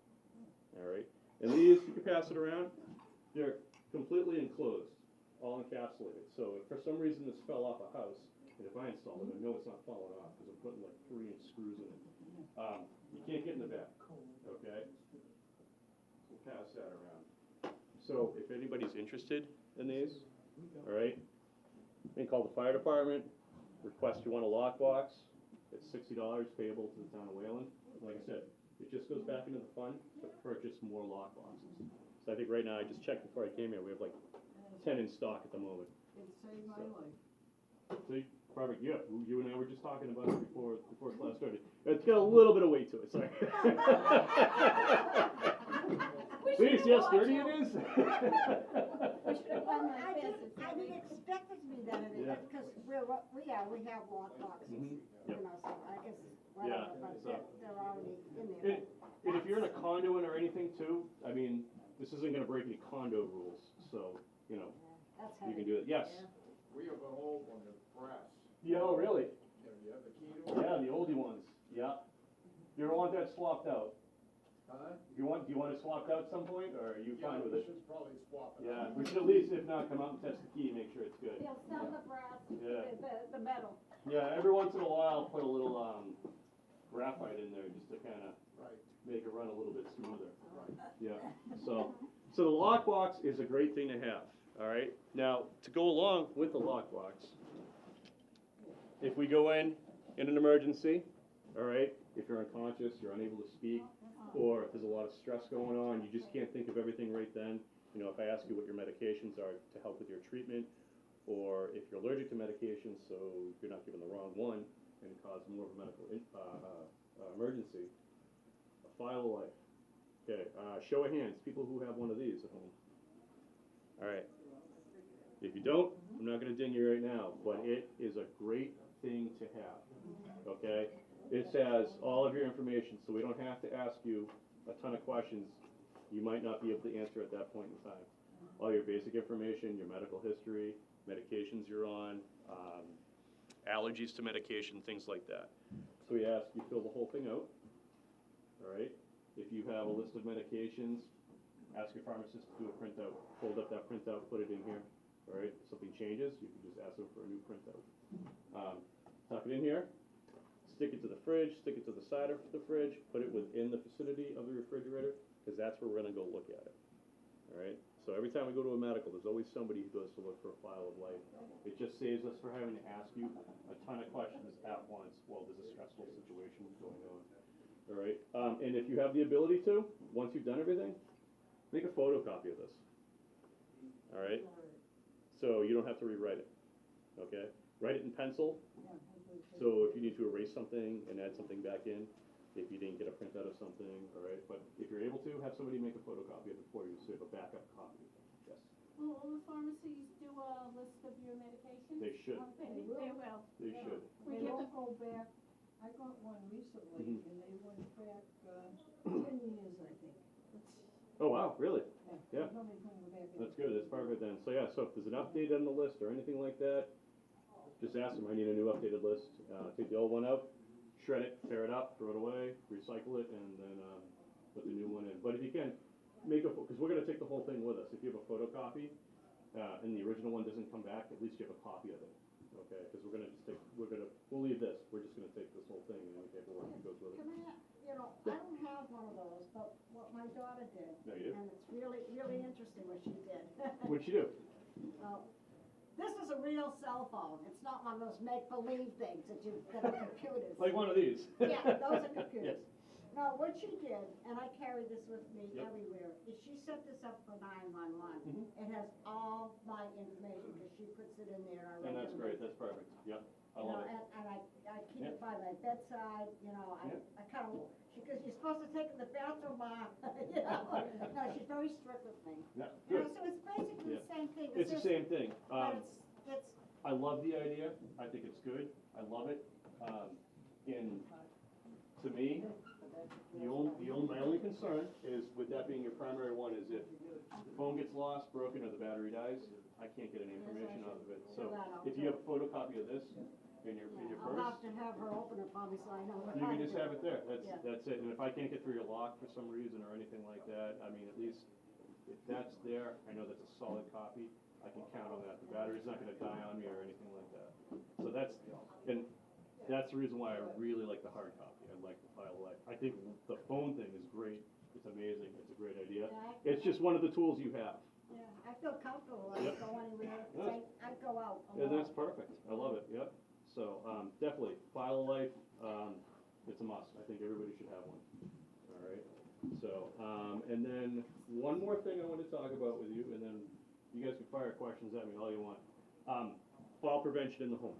all right? And these, you can pass it around, they're completely enclosed, all encapsulated. So if for some reason this fell off a house, and if I install it, I know it's not falling off, because I'm putting like 3-inch screws in it. You can't get in the back, okay? We'll pass that around. So if anybody's interested in these, all right, you can call the fire department, request you want a lockbox. It's $60 payable to the town of Wayland. Like I said, it just goes back into the fund to purchase more lockboxes. So I think right now, I just checked before I came here, we have like 10 in stock at the moment. It saved my So. life. See, perfect, yeah, you and I were just talking about it before class started. It's got a little bit of weight to it, sorry. See, see how sturdy it is? Well, I didn't expect it to be that, Yeah. because we have lock boxes, Mhm. you know, so I guess, whatever, but so- they're already in there. And if you're in a condo or anything too, I mean, this isn't gonna break any condo rules, so, you know, That's you heavy. can do it, yes. Yeah. We have an old one that's brass. Yeah, oh, really? You have the key to it? Yeah, the oldie ones, yeah. You ever want that swapped out? Huh? Do you want it swapped out some point, or are you fine with we it? should probably swap it. Yeah, we should at least, if not, come out and test the key, make sure it's good. They'll sell the brass, Yeah. the metal. Yeah, every once in a while, put a little, graphite in there just to kinda Right, make it run a little bit smoother. right. Yeah, so the lockbox is a great thing to have, all right? Now, to go along with the lockbox, if we go in an emergency, all right, if you're unconscious, you're unable to speak, or if there's a lot of stress going on, you just can't think of everything right then, you know, if I ask you what your medications are to help with your treatment, or if you're allergic to medications, so you're not given the wrong one and cause more of a medical emergency, a file of life. Okay, show of hands, people who have one of these at home. All right. If you don't, I'm not gonna ding you right now, but it is a great thing to have, okay? It has all of your information, so we don't have to ask you a ton of questions you might not be able to answer at that point in time. All your basic information, your medical history, medications you're on, allergies to medication, things like that. So we ask you fill the whole thing out, all right? If you have a list of medications, ask your pharmacist to do a printout, fold up that printout, put it in here, all right? If something changes, you can just ask them for a new printout. Tuck it in here, stick it to the fridge, stick it to the side of the fridge, put it within the vicinity of the refrigerator, because that's where we're gonna go look at it, all right? So every time we go to a medical, there's always somebody who goes to look for a file of life. It just saves us from having to ask you a ton of questions at once while there's a stressful situation going on, all right? And if you have the ability to, once you've done everything, make a photocopy of this, all right? So you don't have to rewrite it, okay? Write it in pencil, so if you need to erase something and add something back in, if you didn't get a printout of something, all right? But if you're able to, have somebody make a photocopy of it for you, so you have a backup copy. Yes, Will the pharmacies do a list of your medications? they should, They will. they should. We They give don't them, go back, I got one recently, Mhm. and they went back, 10 years, I think. Oh, wow, really? Yeah. Nobody's gonna go back. That's good, that's perfect then. So yeah, so if there's an update on the list or anything like that, just ask them, I need a new updated list. Take the old one out, shred it, tear it up, throw it away, recycle it, and then put the new one in. But if you can, make a, because we're gonna take the whole thing with us. If you have a photocopy, and the original one doesn't come back, at least you have a copy of it, okay? Because we're gonna just take, we'll leave this, we're just gonna take this whole thing and the paperwork that goes with it. Can I, you know, I don't have one of those, but what my daughter did, No, you do? and it's really, really interesting what she did. What'd you do? Well, This is a real cell phone. It's not one of those make-believe things that are computers. Like one of these. Yeah, those are computers. Yes. No, what she did, and I carry this with me Yep. everywhere, is she set this up for 911. Mhm. It has all my information, because she puts it in there. And that's great, that's perfect, yep, I You love know, it. and I keep Yeah. it by my bedside, you know, Yeah. I kind of, because you're supposed to take it to the bathroom, you know. No, she's very strict with me. Yeah, You know, good. so it's basically the Yeah. same thing. It's the just- same thing. But it's, I love the idea, I think it's good, I love it. And to me, my only concern is, with that being your primary one, is if the phone gets lost, broken, or the battery dies, I can't get any information out of it. So if you have a photocopy of this in your I'll purse, have to have her open it for me so I know what you I can just do. have it there, Yeah. that's it. And if I can't get through your lock for some reason or anything like that, I mean, at least if that's there, I know that's a solid copy, I can count on that. The battery's not gonna die on me or anything like that. So that's the reason why I really like the hard copy, I like the file away. I think the phone thing is great, it's amazing, it's a great idea. Yeah, It's just one of the tools you have. Yeah, I feel comfortable, I Yep. go anywhere, Yeah. I go out a Yeah, that's lot. perfect, I love it, yep. So, definitely, file of life, it's a must, I think everybody should have one, all right? So, and then, one more thing I want to talk about with you, and then you guys can fire questions at me all you want. Fall prevention in the home,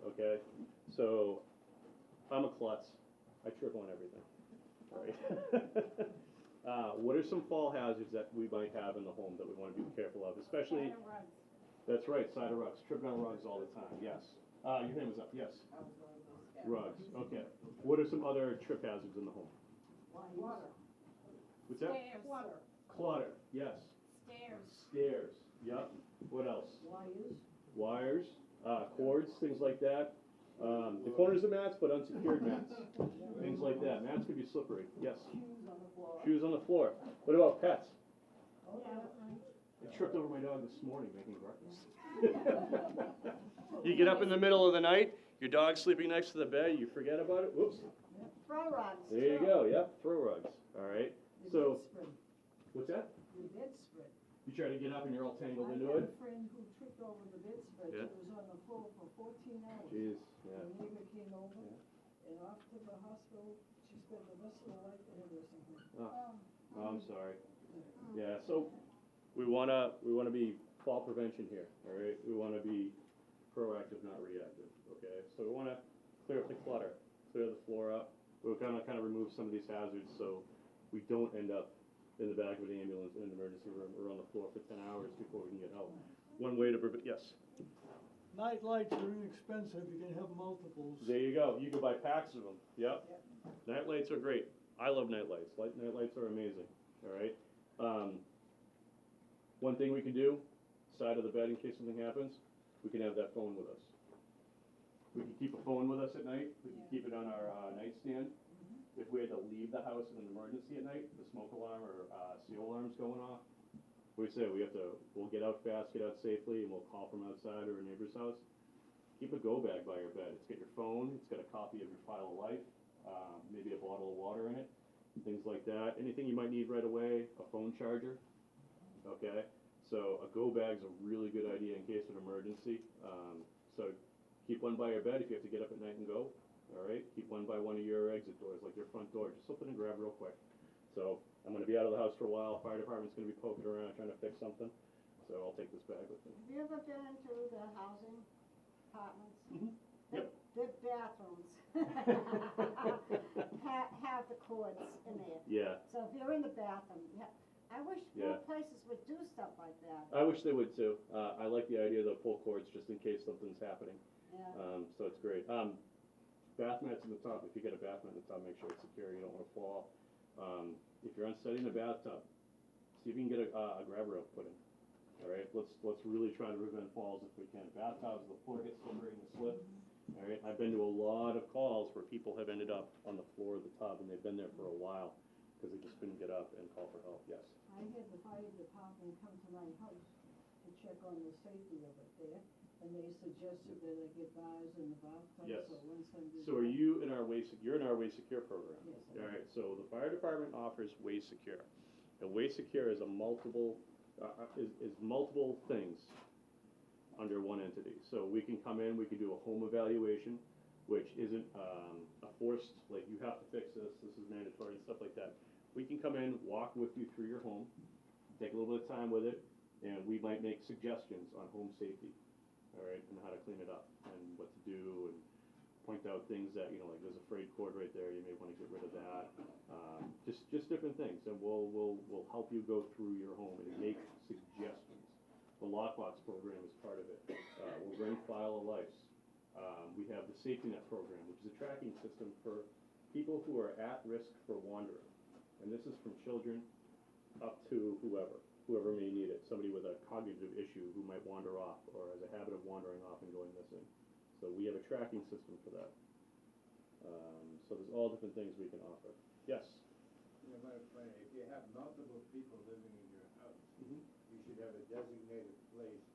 okay? So, I'm a klutz, I trip on everything, all right? What are some fall hazards that we might have in the home that we want to be careful of, especially? Side of rugs. That's right, side of rugs, tripping on rugs all the time, yes. Your hand was up, yes. Rugs, okay. What are some other trip hazards in the home? Water. What's that? Stairs. Water. Clutter, yes. Stairs. Stairs, yep. What else? Wires. Wires, cords, things like that. The corners of mats, but unsecured mats, things like that. Mats could be slippery, yes. Shoes on the floor. Shoes on the floor. What about pets? Oh, yeah. I tripped over my dog this morning making breakfast. You get up in the middle of the night, your dog's sleeping next to the bed, you forget about it, whoops. Throw rugs. There you go, yep, throw rugs, all right. Your So, bed spread. what's that? Your bed spread. You try to get up and you're all tangled I into had it? a friend who tripped over the bed spread. Yeah. It was on the floor for 14 hours. Jeez, yeah. The neighbor came over and off to the hospital. She spent the rest of her life in a nursing home. Oh, I'm sorry. Yeah, so we wanna be fall prevention here, all right? We wanna be proactive, not reactive, okay? So we wanna clear up the clutter, clear the floor up. We're gonna kind of remove some of these hazards so we don't end up in the back of an ambulance in an emergency room or on the floor for 10 hours before we can get help. One way to prevent, yes, Night lights are inexpensive, you can have multiples. there you go. You can buy packs of them, yep. Night lights are great. I love night lights. Night lights are amazing, all right? One thing we can do, side of the bed in case something happens, we can have that phone with us. We can keep a phone with us at night, we can keep it on our nightstand. If we had to leave the house in an emergency at night, the smoke alarm or CO alarm's going off, we say we'll get out fast, get out safely, and we'll call from outside or a neighbor's house. Keep a go bag by your bed. It's got your phone, it's got a copy of your file of life, maybe a bottle of water in it, things like that. Anything you might need right away, a phone charger, okay? So a go bag's a really good idea in case of an emergency. So keep one by your bed if you have to get up at night and go, all right? Keep one by one of your exit doors, like your front door. Just open and grab real quick. So I'm gonna be out of the house for a while. Fire department's gonna be poking around trying to fix something. So I'll take this bag with me. Have you ever been into the housing apartments? Mhm. Yep. The bathrooms have the cords in there. Yeah, So if you're in the bathroom, I wish Yeah. more places would do stuff like that. I wish they would too. I like the idea of the pull cords just in case something's happening. Yeah. So it's great. Bath mats in the top. If you get a bath mat in the top, make sure it's secure. You don't want to fall. If you're unsteady in the bathtub, see if you can get a grab rope put in. All right, let's really try to prevent falls if we can. Bathtubs, the floor gets slippery and slip. All right, I've been to a lot of calls where people have ended up on the floor of the tub and they've been there for a while because they just couldn't get up and call for help. Yes. I had the fire department come to my house to check on the safety of it there, and they suggested that I get bars in the bathtub, Yes. so once I did So are that- you in our you're in our Way Secure program? Yes. All right, so the fire department offers Way Secure. And Way Secure is multiple things. under one entity. So we can come in, we can do a home evaluation, which isn't a forced, like you have to fix this is mandatory and stuff like that. We can come in, walk with you through your home, take a little bit of time with it, and we might make suggestions on home safety, all right, and how to clean it up and what to do, and point out things that, you know, like there's a frayed cord right there, you may want to get rid of that. Just different things, and we'll help you go through your home and make suggestions. The Lockbox program is part of it. We'll bring File of Life. We have the Safety Net program, which is a tracking system for people who are at risk for wandering. And this is from children up to whoever may need it. Somebody with a cognitive issue who might wander off or has a habit of wandering off and going missing. So we have a tracking system for that. So there's all different things we can offer. Yes? You know, my friend, if you have multiple people living in your house, Mhm. you should have a designated place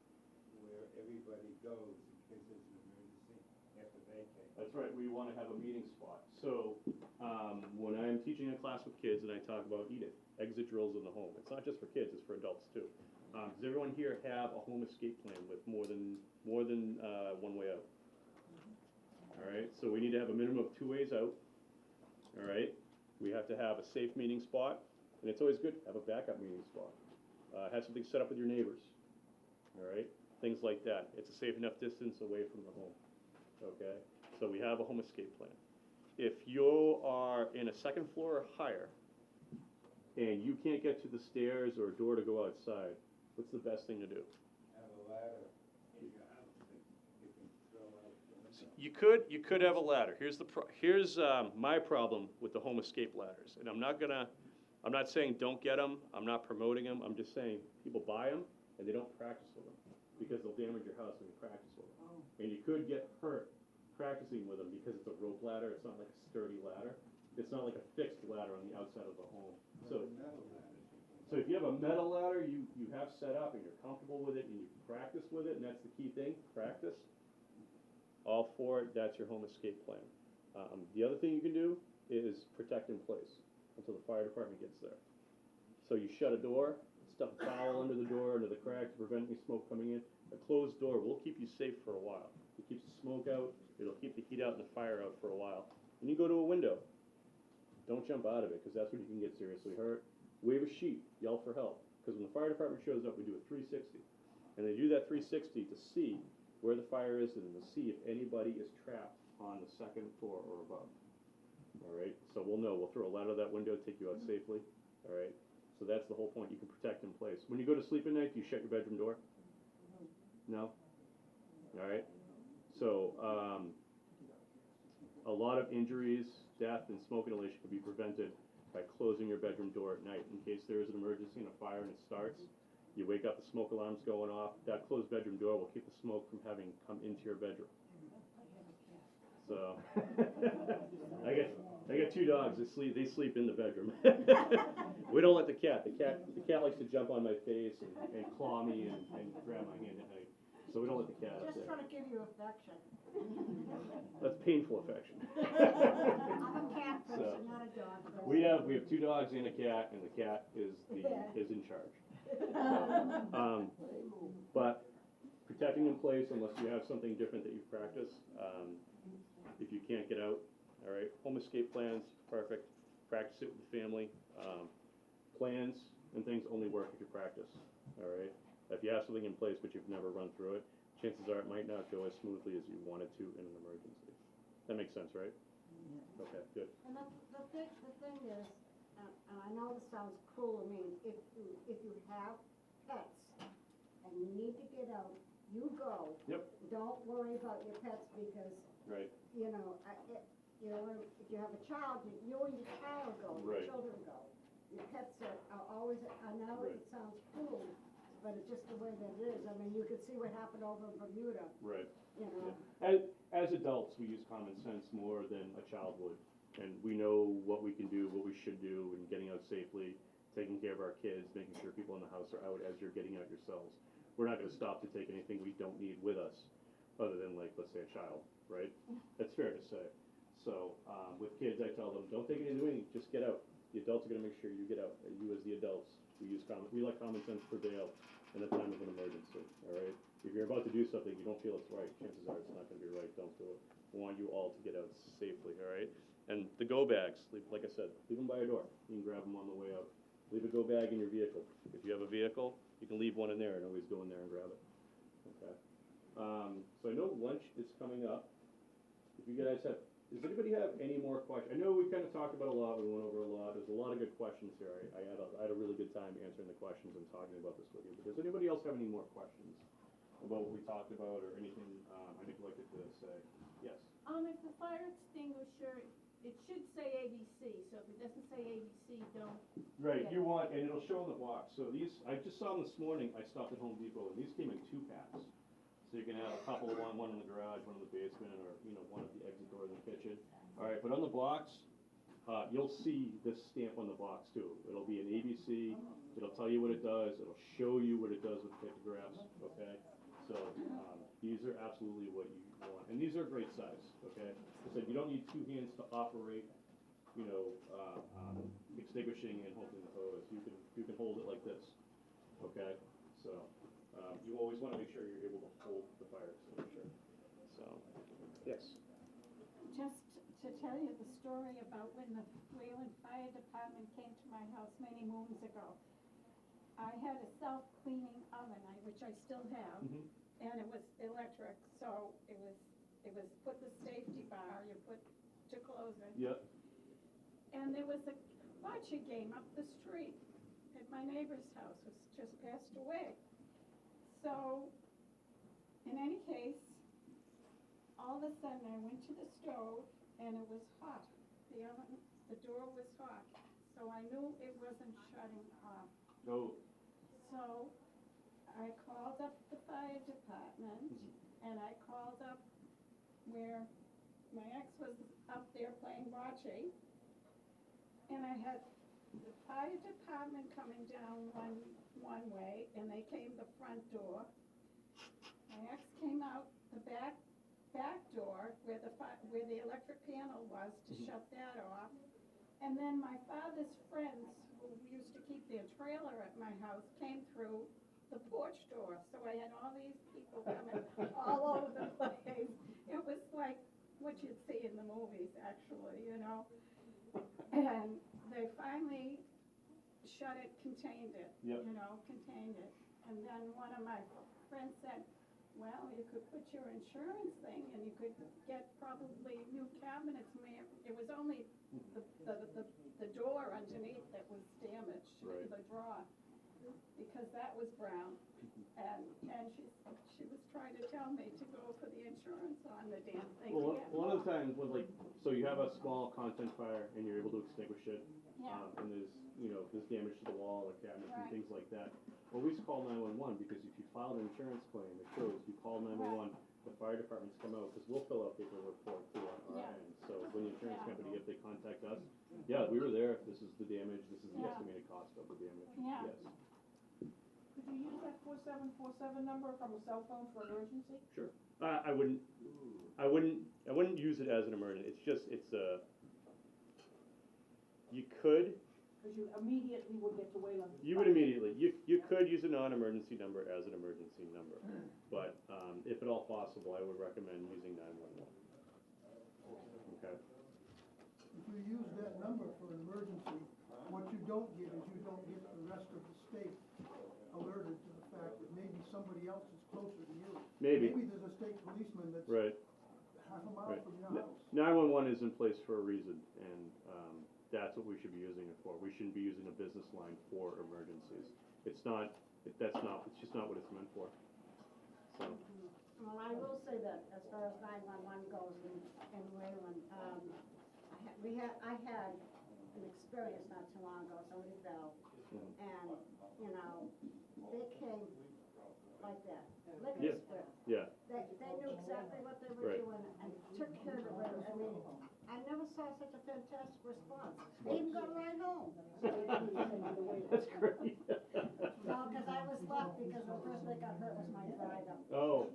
where everybody goes in case there's an emergency, you have to vacate. That's right, we want to have a meeting spot. So when I'm teaching a class with kids and I talk about exit drills in the home, it's not just for kids, it's for adults too. Does everyone here have a home escape plan with more than one way out? All right, so we need to have a minimum of 2 ways out. All right, we have to have a safe meeting spot, and it's always good to have a backup meeting spot. Have something set up with your neighbors. All right, things like that. It's a safe enough distance away from the home. Okay, so we have a home escape plan. If you are in a second floor or higher, and you can't get to the stairs or door to go outside, what's the best thing to do? Have a ladder in your house that you can throw out the window. You could have a ladder. Here's my problem with the home escape ladders, and I'm not saying don't get them. I'm not promoting them. I'm just saying people buy them and they don't practice with them because they'll damage your house when you practice with them. And you could get hurt practicing with them because it's a rope ladder. It's not like a sturdy ladder. It's not like a fixed ladder on the outside of the home. So if you have a metal ladder you have set up and you're comfortable with it and you practice with it, and that's the key thing, practice. All for it, that's your home escape plan. The other thing you can do is protect in place until the fire department gets there. So you shut a door, stuff a towel under the door, under the crack to prevent any smoke coming in. A closed door will keep you safe for a while. It keeps the smoke out, it'll keep the heat out and the fire out for a while. And you go to a window. Don't jump out of it, because that's when you can get seriously hurt. Wave a sheet, yell for help. Because when the fire department shows up, we do a 360. And they do that 360 to see where the fire is and to see if anybody is trapped on the second floor or above. All right, so we'll know. We'll throw a ladder out that window, take you out safely. All right, so that's the whole point. You can protect in place. When you go to sleep at night, do you shut your bedroom door? No? All right, so a lot of injuries, death, and smoke inhalation can be prevented by closing your bedroom door at night in case there is an emergency and a fire and it starts. You wake up, the smoke alarm's going off. That closed bedroom door will keep the smoke from having come into your bedroom. So I got 2 dogs. They sleep in the bedroom. We don't let the cat. The cat likes to jump on my face and claw me and grab my hand at night. So we don't let the cat up Just there. trying to give you affection. That's painful affection. I'm a cat person, not a dog person. We have 2 dogs and a cat, and the cat is in charge. So, but protecting in place unless you have something different that you've practiced. If you can't get out, all right. Home escape plans, perfect. Practice it with the family. Plans and things only work if you practice. All right. If you have something in place but you've never run through it, chances are it might not go as smoothly as you wanted to in an emergency. That makes sense, right? Okay, good. And the thing is, and I know this sounds cruel, I mean, if you have pets and you need to get out, you go. Yep. Don't worry about your pets because, Right. you know, if you have a child, you and your child go, your Right. children go. Your pets are always, I know Right. it sounds cruel, but it's just the way that it is. I mean, you could see what happened over in Bermuda, Right. you know. Yeah. As adults, we use common sense more than a child would. And we know what we can do, what we should do in getting out safely, taking care of our kids, making sure people in the house are out as you're getting out yourselves. We're not going to stop to take anything we don't need with us, other than, like, let's say a child, right? That's fair to say. So with kids, I tell them, don't take anything with you, just get out. The adults are going to make sure you get out. You as the adults, we let common sense prevail in a time of an emergency, all right? If you're about to do something, you don't feel it's right, chances are it's not gonna be right, don't do it. We want you all to get out safely, all right? And the go bags, like I said, leave them by your door. You can grab them on the way out. Leave a go bag in your vehicle. If you have a vehicle, you can leave one in there and always go in there and grab it, okay? So I know lunch is coming up. If you guys have, does anybody have any more questions? I know we kind of talked about a lot, we went over a lot, there's a lot of good questions here. I had a really good time answering the questions and talking about this with you. But does anybody else have any more questions about what we talked about or anything I neglected to say? Yes? If the fire extinguisher, it should say ABC, so if it doesn't say ABC, don't. Right, Yeah. you want, and it'll show in the box. So these, I just saw them this morning, I stopped at Home Depot, and these came in 2 packs. So you can have a couple of one in the garage, one in the basement, or, you know, one at the exit door in the kitchen. All right, but on the box, you'll see this stamp on the box too. It'll be an ABC, it'll tell you what it does, it'll show you what it does with pictographs, okay? So, these are absolutely what you want, and these are great size, okay? I said, you don't need 2 hands to operate, you know, extinguishing and holding the hose. You can hold it like this, okay? So, you always wanna make sure you're able to hold the fire extinguisher, so, yes. Just to tell you the story about when the Wayland Fire Department came to my house many moons ago. I had a self-cleaning oven, which I still have, and it was electric, so it was put the safety bar, you put to close it. Yep. And there was a bocce game up the street at my neighbor's house, who's just passed away. So, in any case, all of a sudden I went to the stove and it was hot. The oven, the door was hot, so I knew it wasn't shutting off. Oh. So I called up the fire department and I called up where my ex was up there playing bocce. And I had the fire department coming down one way, and they came the front door. My ex came out the back door where the electric panel was to shut that off. And then my father's friends, who used to keep their trailer at my house, came through the porch door. So I had all these people coming all over the place. It was like what you'd see in the movies, actually, you know. And they finally shut it, contained it, contained it. And then one of my friends said, well, you could put your insurance thing and you could get probably new cabinets made. It was only the door underneath that was damaged, Right. the drawer, because that was brown. And she was trying to tell me to go for the insurance on the damn thing Well, again. a lot of the times when so you have a small content fire and you're able to extinguish it, Yeah. and there's damage to the wall or cabinets and Right. things like that. Always call 911, because if you file an insurance claim, it shows you call 911, the fire departments come out, because we'll fill out paperwork for it too on our Yeah. end. So when the insurance Yeah. company, if they contact us, yeah, we were there, this is the damage, this is the Yeah. estimated cost of the damage. Yeah. Yes, Could you use that 4747 number from a cell phone for emergency? sure. I wouldn't use it as an emergency. You could. Because you immediately would get to Wayland. You would immediately, you could use a non-emergency number as an emergency number, but, if at all possible, I would recommend using 911. Okay? If you use that number for an emergency, what you don't get is you don't get the rest of the state alerted to the fact that maybe somebody else is closer to you. Maybe. Maybe there's a state policeman that's Right, half a mile right. from your house. 911 is in place for a reason, and, that's what we should be using it for. We shouldn't be using a business line for emergencies. It's just not what it's meant for. So, Well, I will say that as far as 911 goes in Wayland, I had an experience not too long ago, somebody fell, and, you know, they came like that, lickety Yeah. split. yeah, They knew exactly what they were Right. doing and took care of it. I mean, I never saw such a fantastic response. They even got right home. that's great. No, because I was left because the person that got hurt was my driver. Oh,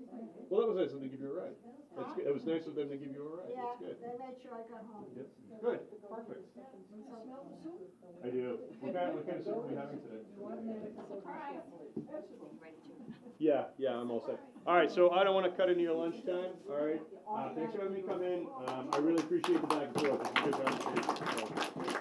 well, that was nice of them to give you a ride. That's good. It was nice of them to give you a ride. Yeah, That's good. they made sure I got home. Yep. Good, perfect. I do. What kind of soup are we having today? Surprise. Yeah, I'm all set. All right, so I don't wanna cut into your lunchtime, all right? Thanks for having me come in. I really appreciate the back and forth. It's a good conversation, so.